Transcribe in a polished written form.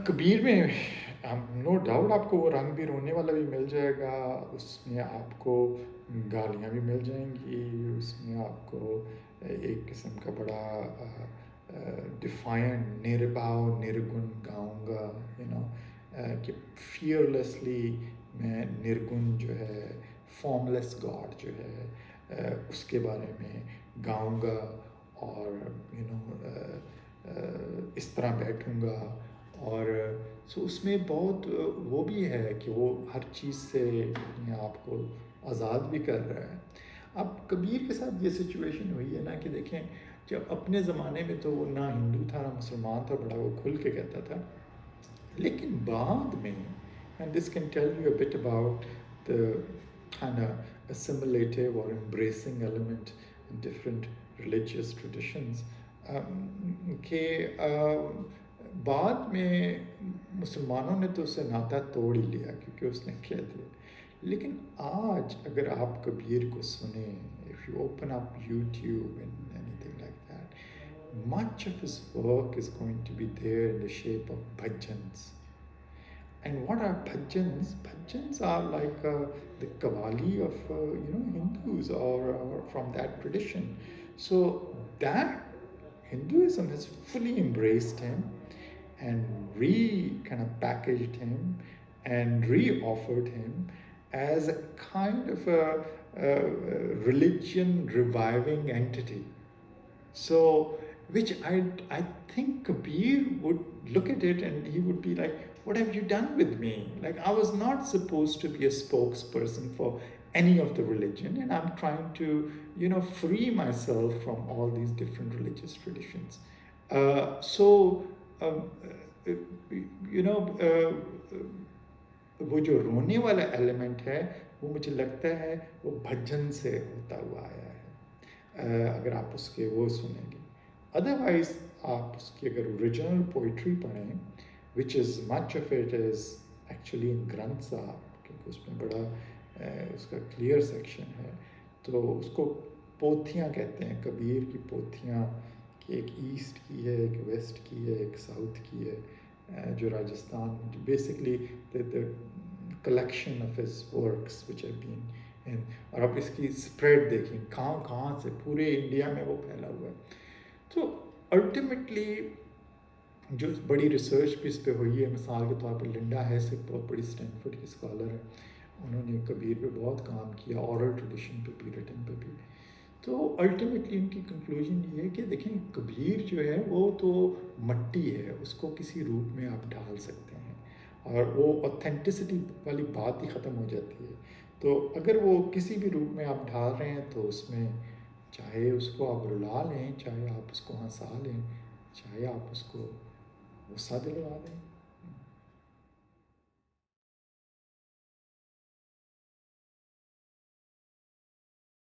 کبیر میں no doubt آپ کو وہ رنگ بھی رونے والا بھی مل جائے گا، اس میں آپ کو گالیاں بھی مل جائیں گی، اس میں آپ کو ایک قسم کا بڑا ڈیفائنڈ نربھاؤ نرگن گاؤں گا، کہ فیئرلیسلی میں نرگن جو ہے فارم لیس گاڈ جو ہے اس کے بارے میں گاؤں گا، اور اس طرح بیٹھوں گا، اور سو اس میں بہت وہ بھی ہے کہ وہ ہر چیز سے اپنے آپ کو آزاد بھی کر رہا ہے. اب کبیر کے ساتھ یہ سچویشن ہوئی ہے نا کہ دیکھیں، جب اپنے زمانے میں تو وہ نہ ہندو تھا نہ مسلمان تھا، بڑا وہ کھل کے کہتا تھا، لیکن بعد میں and this can tell you a bit about the kind of assimilative or embracing element in different religious traditions, کہ بعد میں مسلمانوں نے تو اسے ناطا توڑ ہی لیا کیونکہ اس نے کہہ دیا. لیکن آج اگر آپ کبیر کو سنیں، if you open up YouTube and anything like that, much of his work is going to be there in the shape of bhajans. And what are bhajans? Bhajans are like the Qawwali of Hindus, or from that tradition. So that Hinduism has fully embraced him and kind of packaged him and re-offered him as a kind of a religion reviving entity. So, which I think Kabir would look at it and he would be like, what have you done with me? Like, I was not supposed to be a spokesperson for any of the religion, and I'm trying to free myself from all these different religious traditions. وہ جو رونے والا element ہے وہ مجھے لگتا ہے وہ بھجن سے ہوتا ہوا آیا ہے، اگر آپ اس کے وہ سنیں گے. ادروائز آپ اس کی اگر اوریجنل پوئٹری پڑھیں، which is much of it is actually in Granth صاحب، کیونکہ اس میں بڑا اس کا کلیئر سیکشن ہے، تو اس کو پوتھیاں کہتے ہیں، کبیر کی پوتھیاں، کہ ایک ایسٹ کی ہے، ایک ویسٹ کی ہے، ایک ساؤتھ کی ہے، جو راجستھان میں basically the collection of his works which have been in. اور آپ اس کی اسپریڈ دیکھیں کہاں کہاں سے پورے انڈیا میں وہ پھیلا ہوا ہے. تو الٹیمیٹلی جو بڑی ریسرچ بھی اس پہ ہوئی ہے، مثال کے طور پہ لنڈا ہیس ایک بہت بڑی اسٹینفورڈ کی اسکالر ہے، انہوں نے کبیر پہ بہت کام کیا، اورل ٹریڈیشن پہ بھی، ریٹن پہ بھی. تو الٹیمیٹلی ان کی کنکلوژن یہ ہے کہ دیکھیں کبیر جو ہے وہ تو مٹی ہے، اس کو کسی روپ میں آپ ڈال سکتے ہیں، اور وہ اوتھینٹسٹی والی بات ہی ختم ہو جاتی ہے. تو اگر وہ کسی بھی روپ میں آپ ڈال رہے ہیں تو اس میں چاہے اس کو آپ رلا لیں، چاہے آپ اس کو ہنسا لیں، چاہے آپ اس کو غصہ دلوا دیں،